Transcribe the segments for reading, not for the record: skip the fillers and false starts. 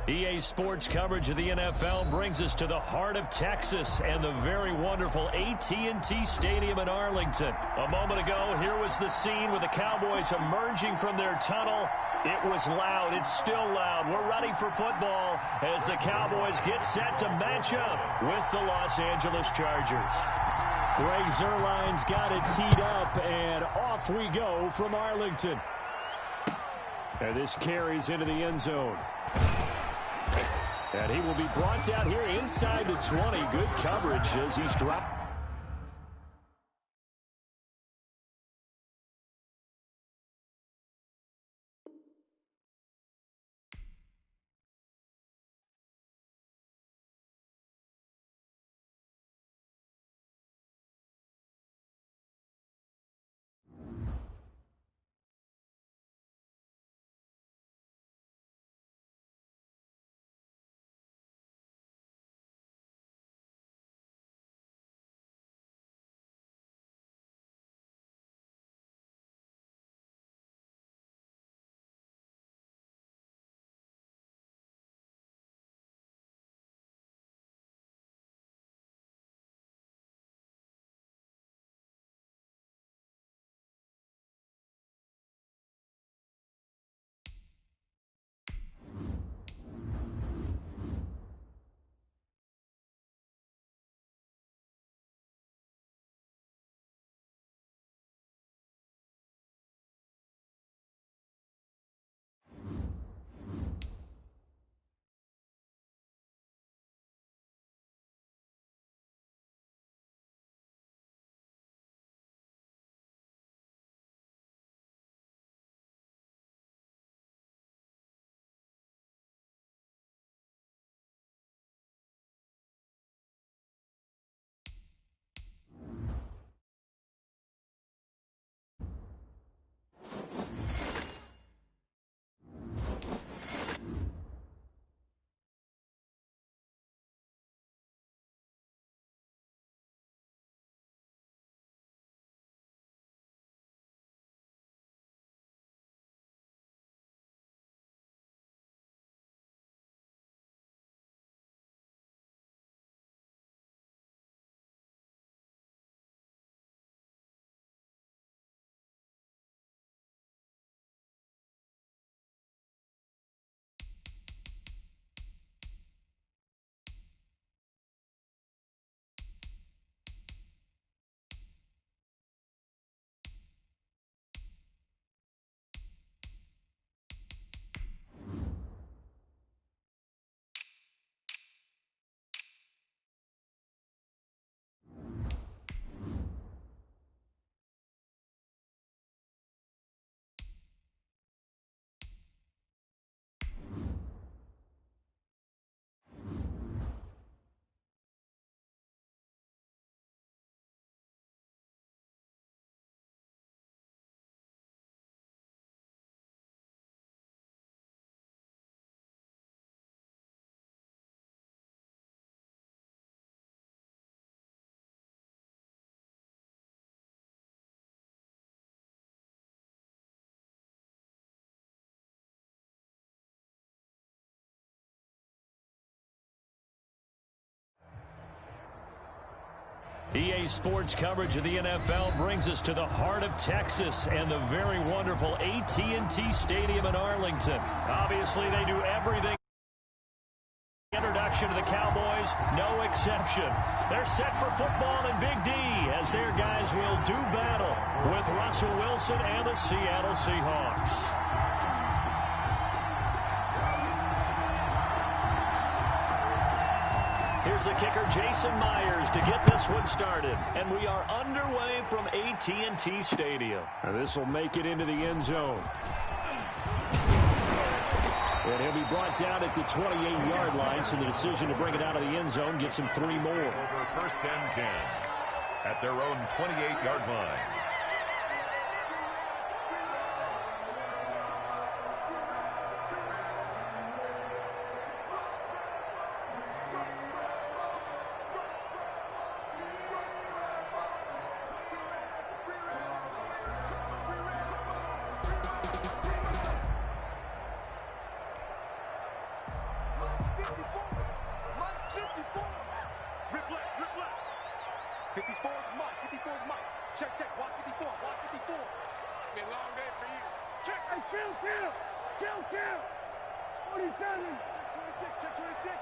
EA Sports coverage of the NFL brings us to the heart of Texas and the very wonderful AT&T Stadium in Arlington. A moment ago, here was the scene with the Cowboys emerging from their tunnel. It was loud. It's still loud. We're ready for football as the Cowboys get set to match up with the Los Angeles Chargers. Greg Zuerlein's got it teed up, and off we go from Arlington. And this carries into the end zone. And he will be brought down here inside the 20. Good coverage as he's dropped. EA Sports coverage of the NFL brings us to the heart of Texas and the very wonderful AT&T Stadium in Arlington. Obviously, they do everything. Introduction to the Cowboys, no exception. They're set for football in Big D as their guys will do battle with Russell Wilson and the Seattle Seahawks. Here's the kicker, Jason Myers, to get this one started. And we are underway from AT&T Stadium. This will make it into the end zone. And he'll be brought down at the 28-yard line, so the decision to bring it out of the end zone gets him 3 more. Over 1st and 10 at their own 28-yard line. Check, check. Watch 54. Watch 54. It's been a long day for you. Check. Hey, kill. 47. Check 26. Check 26.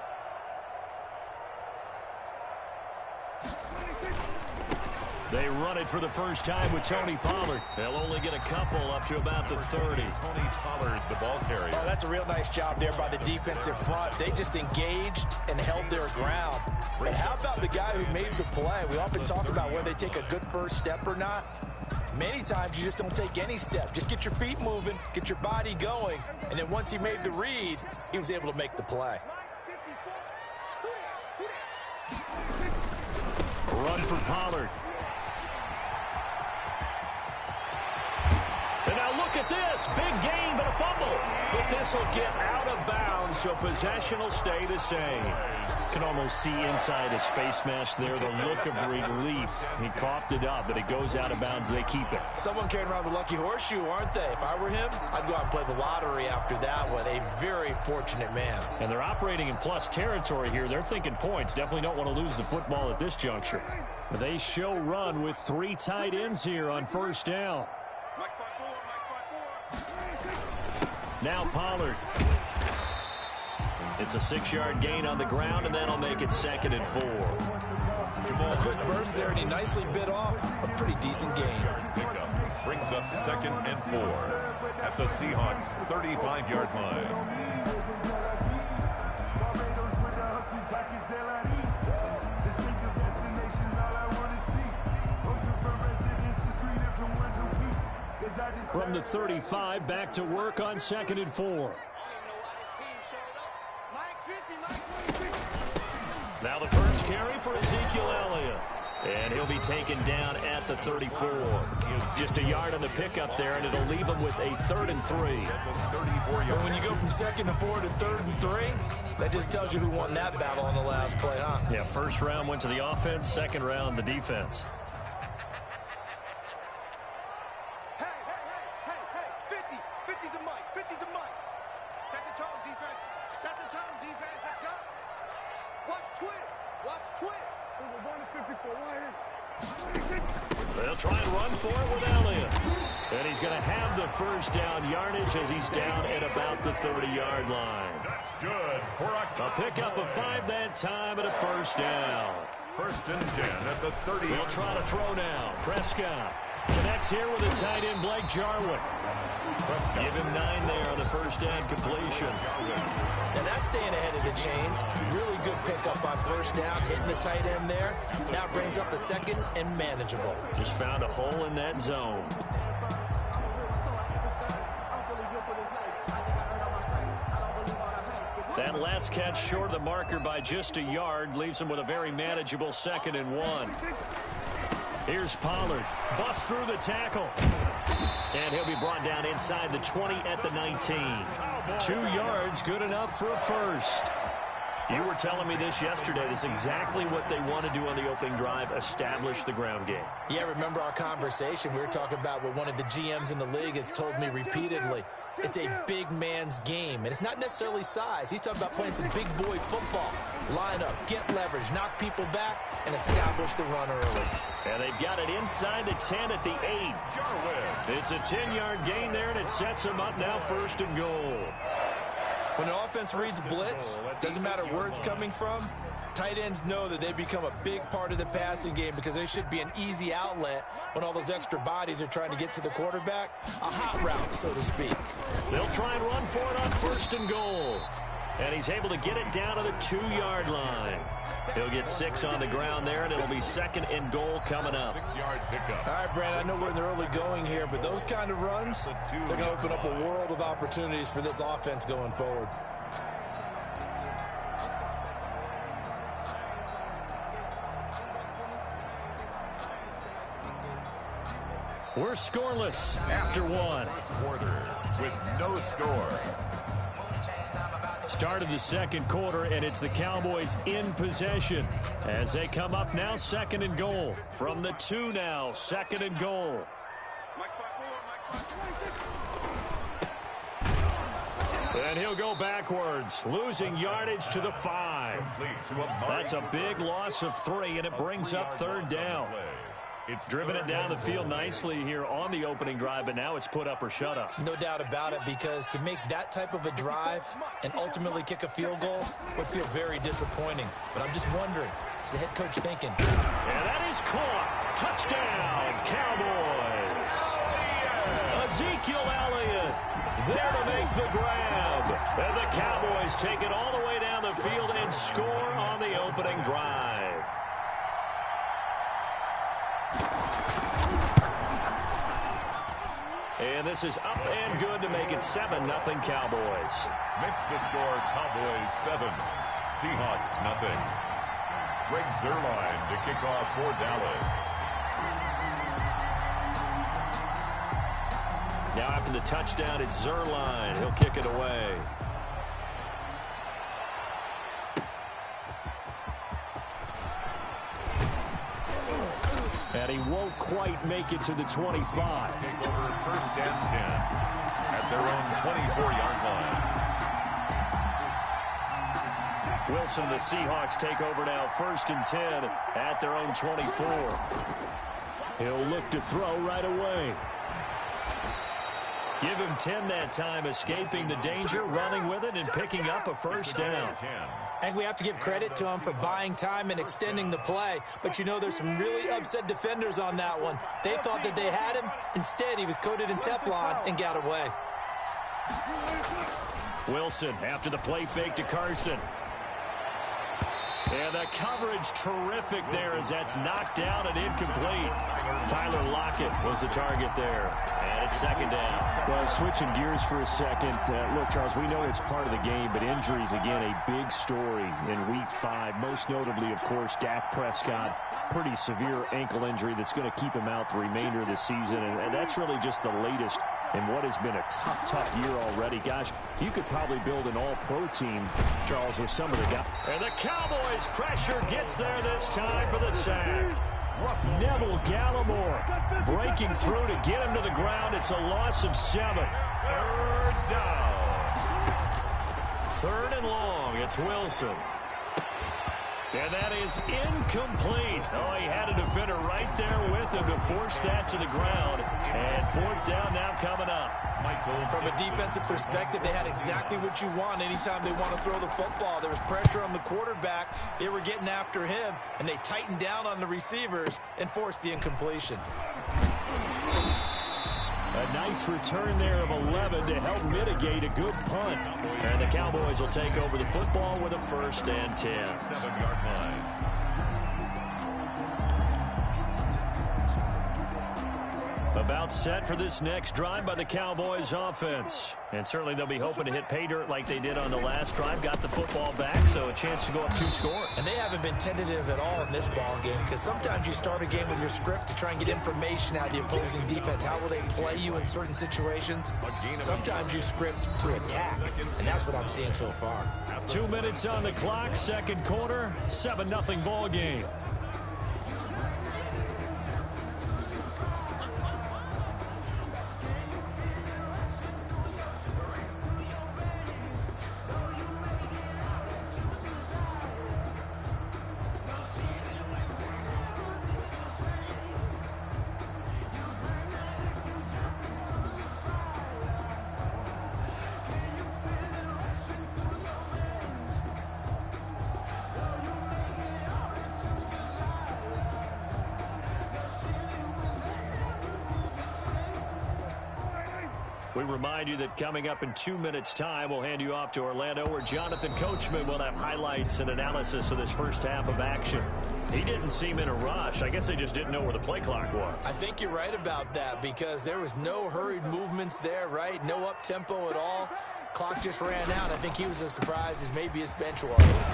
They run it for the first time with Tony Pollard. They'll only get a couple up to about the 30. Tony Pollard, the ball carrier. Oh, that's a real nice job there by the defensive front. They just engaged and held their ground. But how about the guy who made the play? We often talk about whether they take a good first step or not. Many times you just don't take any step. Just get your feet moving, get your body going, and then once he made the read, he was able to make the play. Run for Pollard. And now look at this. Big gain, but a fumble. But this will get out of bounds, so possession will stay the same. Can almost see inside his face mask there the look of relief. He coughed it up, but it goes out of bounds. They keep it. Someone carrying around the lucky horseshoe, aren't they? If I were him, I'd go out and play the lottery after that one. A very fortunate man. And they're operating in plus territory here. They're thinking points. Definitely don't want to lose the football at this juncture. They show run with 3 tight ends here on first down. Now Pollard. It's a 6-yard gain on the ground, and that'll make it 2nd and 4. A quick burst there, and he nicely bit off a pretty decent gain. Pickup brings up 2nd and 4 at the Seahawks' 35-yard line. From the 35, back to work on 2nd and 4. Now the first carry for Ezekiel Elliott. And he'll be taken down at the 34. Just a yard on the pickup there, and it'll leave him with a 3rd and 3. And when you go from 2nd and 4 to 3rd and 3, that just tells you who won that battle on the last play, huh? Yeah, first round went to the offense, second round the defense. They'll try and run for it with Elliott. And he's going to have the first down yardage as he's down at about the 30-yard line. That's good for a pickup of 5 that time and a first down. 1st and 10 at the 30. They'll try to throw now. Prescott connects here with a tight end, Blake Jarwin. Give him 9 there on the first down completion. And that's staying ahead of the chains. Really good pickup on first down, hitting the tight end there. Now brings up a 2nd and manageable. Just found a hole in that zone. That last catch short of the marker by just a yard leaves him with a very manageable 2nd and 1. Here's Pollard. Busts through the tackle. And he'll be brought down inside the 20 at the 19. 2 yards, good enough for a first. You were telling me this yesterday. This is exactly what they want to do on the opening drive, establish the ground game. Yeah, remember our conversation. We were talking about what one of the GMs in the league has told me repeatedly. It's a big man's game, and it's not necessarily size. He's talking about playing some big boy football. Line up, get leverage, knock people back, and establish the run early. And they've got it inside the 10 at the 8. It's a 10-yard gain there, and it sets them up now 1st and goal. When an offense reads blitz, doesn't matter where it's coming from, tight ends know that they become a big part of the passing game because they should be an easy outlet when all those extra bodies are trying to get to the quarterback. A hot route, so to speak. They'll try and run for it on 1st and goal. And he's able to get it down to the 2-yard line. He'll get 6 on the ground there, and it'll be 2nd and goal coming up. 6-yard pickup. All right, Brandon, I know we're in the early going here, but those kind of runs, they're going to open up a world of opportunities for this offense going forward. We're scoreless after 1. First quarter with no score. Start of the 2nd quarter, and it's the Cowboys in possession as they come up now 2nd and goal. From the 2 now, 2nd and goal. And he'll go backwards, losing yardage to the 5. That's a big loss of 3, and it brings up 3rd down. It's driven it down the field nicely here on the opening drive, but now it's put up or shut up. No doubt about it, because to make that type of a drive and ultimately kick a field goal would feel very disappointing. But I'm just wondering, is the head coach thinking? And that is caught. Touchdown, Cowboys. Ezekiel Elliott there to make the grab. And the Cowboys take it all the way down the field and score on the opening drive. And this is up and good to make it 7-0 Cowboys. Makes the score Cowboys 7, Seahawks nothing. Greg Zuerlein to kick off for Dallas. Now after the touchdown, it's Zuerlein. He'll kick it away. And he won't quite make it to the 25. Take over 1st and 10 at their own 24-yard line. Wilson, the Seahawks take over now 1st and 10 at their own 24. He'll look to throw right away. Give him 10 that time, escaping the danger, running with it, and picking up a 1st down. And we have to give credit to him for buying time and extending the play. But you know, there's some really upset defenders on that one. They thought that they had him. Instead, he was coated in Teflon and got away. Wilson after the play fake to Carson. And the coverage terrific there as that's knocked down and incomplete. Tyler Lockett was the target there. And it's 2nd down. Well, switching gears for a second. Look, Charles, we know it's part of the game, but injuries, again, a big story in Week 5. Most notably, of course, Dak Prescott. Pretty severe ankle injury that's going to keep him out the remainder of the season. And that's really just the latest in what has been a tough year already. Gosh, you could probably build an all-pro team, Charles, with some of the guys. And the Cowboys pressure gets there this time for the sack. Neville Gallimore breaking through to get him to the ground. It's a loss of 7. 3rd down. 3rd and long. It's Wilson. And that is incomplete. Oh, he had a defender right there with him to force that to the ground. And 4th down now coming up. From a defensive perspective, they had exactly what you want anytime they want to throw the football. There was pressure on the quarterback. They were getting after him, and they tightened down on the receivers and forced the incompletion. A nice return there of 11 to help mitigate a good punt. And the Cowboys will take over the football with a 1st and 10. 7-yard line. About set for this next drive by the Cowboys offense. And certainly they'll be hoping to hit pay dirt like they did on the last drive. Got the football back, so a chance to go up 2 scores. And they haven't been tentative at all in this ball game, because sometimes you start a game with your script to try and get information out of the opposing defense. How will they play you in certain situations? Sometimes you script to attack, and that's what I'm seeing so far. 2 minutes on the clock, 2nd quarter, 7-0 ball game. We remind you that coming up in 2 minutes' time, we'll hand you off to Orlando, where Jonathan Coachman will have highlights and analysis of this first half of action. He didn't seem in a rush. I guess they just didn't know where the play clock was. I think you're right about that, because there was no hurried movements there, right? No up-tempo at all. Clock just ran out. I think he was as surprised as maybe his bench was.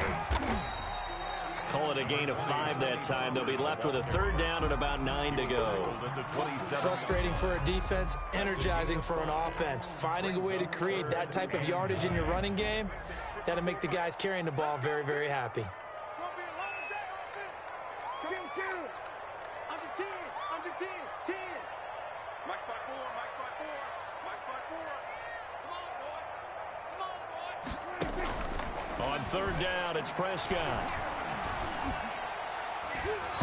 Call it a gain of 5 that time. They'll be left with a 3rd down and about 9 to go. Frustrating for a defense, energizing for an offense. Finding a way to create that type of yardage in your running game, that'll make the guys carrying the ball very, very happy. On 3rd down, it's Prescott.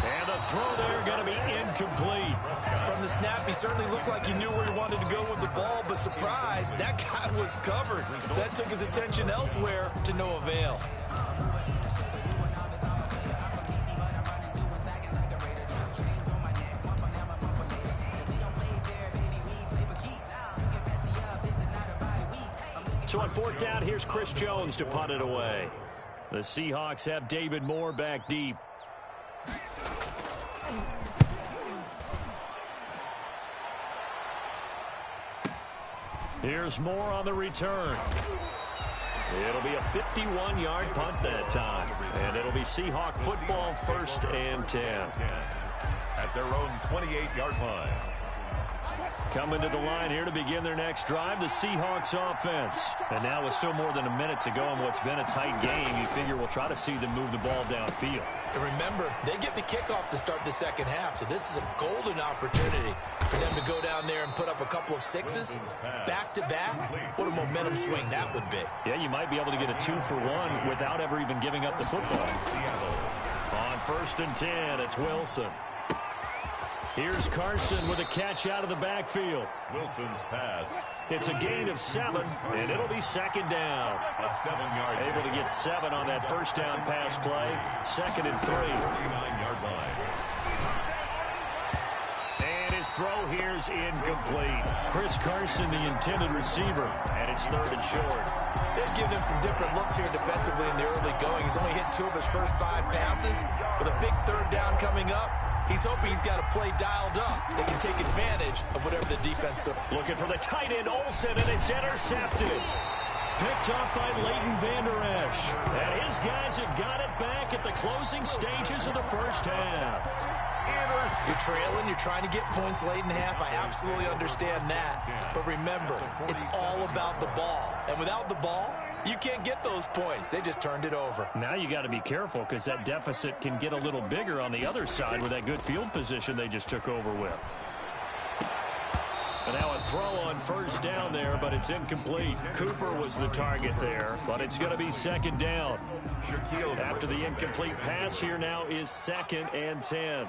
And the throw there going to be incomplete. From the snap, he certainly looked like he knew where he wanted to go with the ball, but surprise, that guy was covered. So that took his attention elsewhere to no avail. So on fourth down, here's Chris Jones to punt it away. The Seahawks have David Moore back deep. Here's Moore on the return. It'll be a 51-yard punt that time. And it'll be Seahawk football, 1st and 10. At their own 28-yard line. Coming to the line here to begin their next drive, the Seahawks offense. And now with still more than a minute to go in what's been a tight game, you figure we'll try to see them move the ball downfield. And remember, they get the kickoff to start the second half, so this is a golden opportunity for them to go down there and put up a couple of sixes back-to-back. What a momentum swing that would be. Yeah, you might be able to get a 2-for-1 without ever even giving up the football. On 1st and 10, it's Wilson. Here's Carson with a catch out of the backfield. Wilson's pass. It's a gain of 7, and it'll be 2nd down. A 7-yard. Able to get 7 on that first down pass play. 2nd and 3. 39-yard line. And his throw here's incomplete. Chris Carson, the intended receiver, and it's 3rd and short. They've given him some different looks here defensively in the early going. He's only hit 2 of his first 5 passes. With a big 3rd down coming up, he's hoping he's got a play dialed up. They can take advantage of whatever the defense does. Looking for the tight end, Olsen, and it's intercepted. Picked up by Leighton Vander Esch. And his guys have got it back at the closing stages of the first half. You're trailing, you're trying to get points late in half. I absolutely understand that. But remember, it's all about the ball. And without the ball, you can't get those points. They just turned it over. Now you got to be careful because that deficit can get a little bigger on the other side with that good field position they just took over with. And now a throw on first down there, but it's incomplete. Cooper was the target there, but it's going to be 2nd down. After the incomplete pass, here now is 2nd and 10.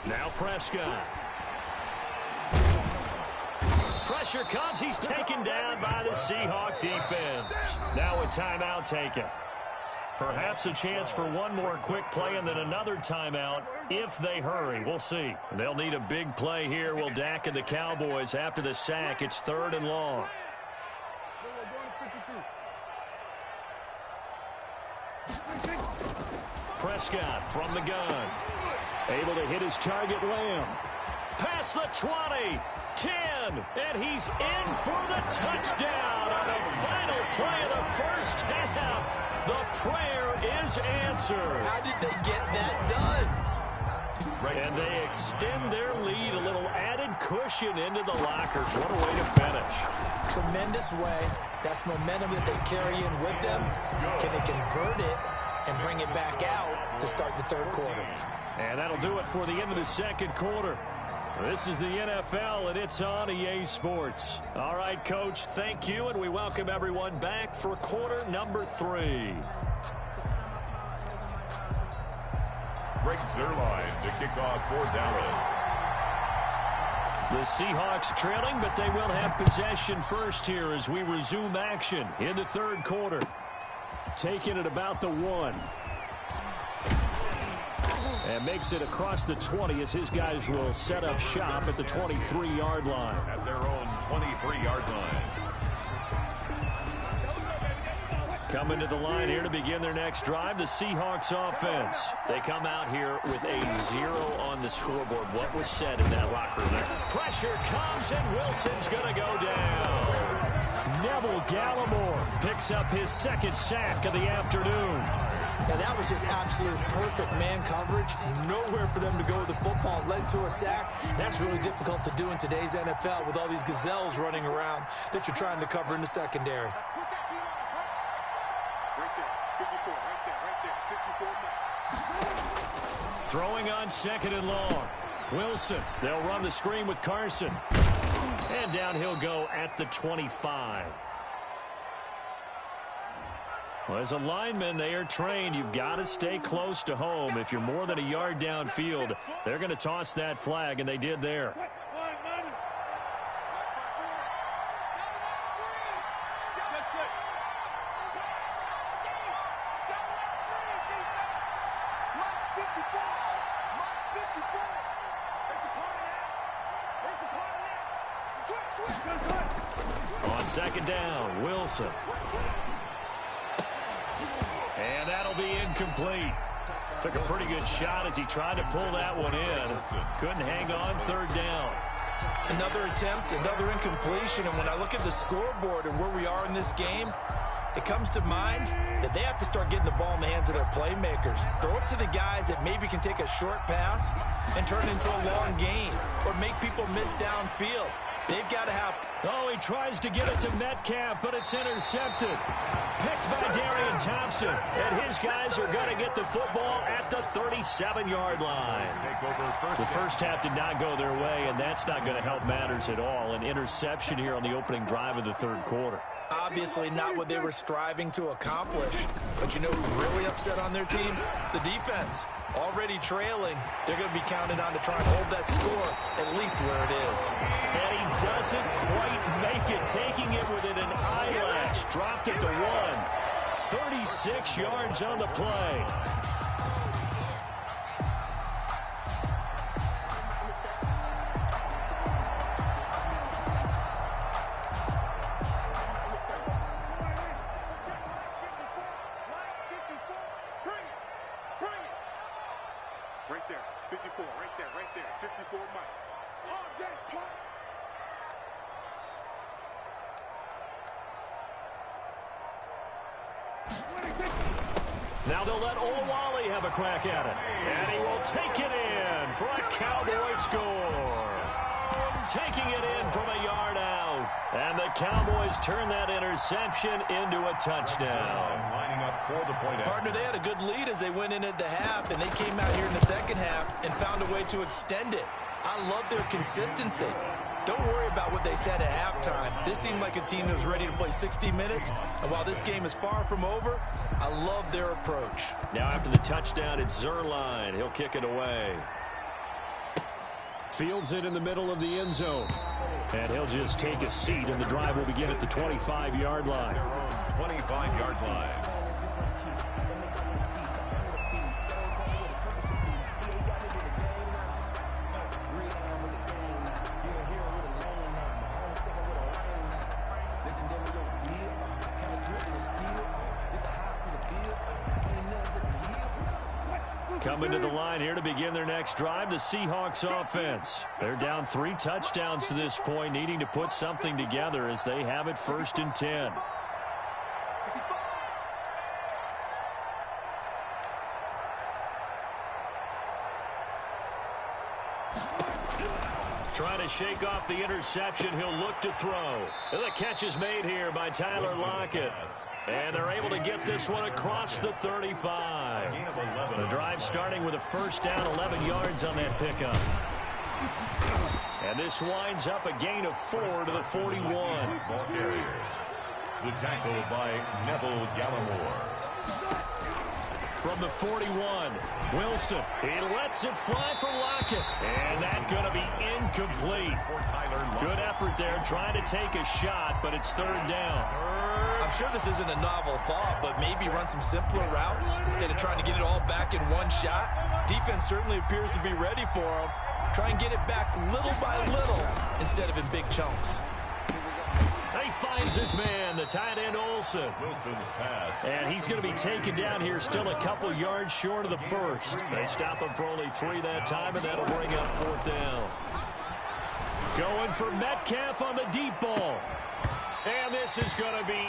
Now Prescott. Pressure comes. He's taken down by the Seahawk defense. Now a timeout taken. Perhaps a chance for one more quick play and then another timeout if they hurry. We'll see. They'll need a big play here. Will Dak and the Cowboys after the sack. It's 3rd and long. Prescott from the gun. Able to hit his target, Lamb. Past the 20, 10, and he's in for the touchdown on the final play of the first half. The prayer is answered. How did they get that done? And they extend their lead, a little added cushion into the lockers. What a way to finish. Tremendous way. That's momentum that they carry in with them. Can they convert it and bring it back out to start the 3rd quarter? And that'll do it for the end of the 2nd quarter. This is the NFL, and it's on EA Sports. All right, Coach, thank you, and we welcome everyone back for quarter number 3. Greg Zuerlein to kick off for Dallas. The Seahawks trailing, but they will have possession first here as we resume action in the 3rd quarter. Taking it about the 1. And makes it across the 20 as his guys will set up shop at the 23-yard line. At their own 23-yard line. Coming to the line here to begin their next drive, the Seahawks offense. They come out here with a 0 on the scoreboard. What was said in that locker room? Pressure comes, and Wilson's going to go down. Neville Gallimore picks up his 2nd sack of the afternoon. Now, that was just absolute perfect man coverage. Nowhere for them to go with the football. Led to a sack. That's really difficult to do in today's NFL with all these gazelles running around that you're trying to cover in the secondary. Throwing on 2nd and long. Wilson, they'll run the screen with Carson. And down he'll go at the 25. Well, as a lineman, they are trained. You've got to stay close to home. If you're more than a yard downfield, they're going to toss that flag, and they did there. On 2nd down, Wilson. And that'll be incomplete. Took a pretty good shot as he tried to pull that one in. Couldn't hang on 3rd down. Another attempt, another incompletion. And when I look at the scoreboard and where we are in this game, it comes to mind that they have to start getting the ball in the hands of their playmakers. Throw it to the guys that maybe can take a short pass and turn it into a long gain or make people miss downfield. They've got to have... Oh, he tries to get it to Metcalf, but it's intercepted. Picked by Darian Thompson. And his guys are going to get the football at the 37-yard line. The first half did not go their way, and that's not going to help matters at all. An interception here on the opening drive of the 3rd quarter. Obviously not what they were striving to accomplish. But you know who's really upset on their team? The defense. Already trailing, they're going to be counted on to try and hold that score at least where it is. And he doesn't quite make it, taking it within an eyelash. Dropped at the 1. 36 yards on the play. Right there, 54, right there, 54 Mike. Oh, that's play. Now they'll let Olawale have a crack at it. And he will take it in for a Cowboy score. Taking it in from a yard out. And the Cowboys turn that interception into a touchdown. Lining up for the point. Partner, they had a good lead as they went in at the half, and they came out here in the second half and found a way to extend it. I love their consistency. Don't worry about what they said at halftime. This seemed like a team that was ready to play 60 minutes. And while this game is far from over, I love their approach. Now after the touchdown, it's Zerline. He'll kick it away. Fields it in the middle of the end zone. And he'll just take a seat, and the drive will begin at the 25-yard line. 25-yard line. Coming to the line here to begin their next drive, the Seahawks offense. They're down 3 touchdowns to this point, needing to put something together as they have it 1st and 10. Trying to shake off the interception. He'll look to throw. The catch is made here by Tyler Lockett. And they're able to get this one across the 35. The drive starting with a 1st down, 11 yards on that pickup. And this winds up a gain of 4 to the 41. The tackle by Neville Gallimore. From the 41, Wilson. He lets it fly for Lockett. And that's going to be incomplete. Good effort there trying to take a shot, but it's 3rd down. I'm sure this isn't a novel thought, but maybe run some simpler routes instead of trying to get it all back in one shot. Defense certainly appears to be ready for him. Try and get it back little by little instead of in big chunks. He finds his man, the tight end Olsen. Wilson's pass. And he's going to be taken down here still a couple yards short of the 1st. They stop him for only 3 that time, and that'll bring up 4th down. Going for Metcalf on the deep ball. And this is going to be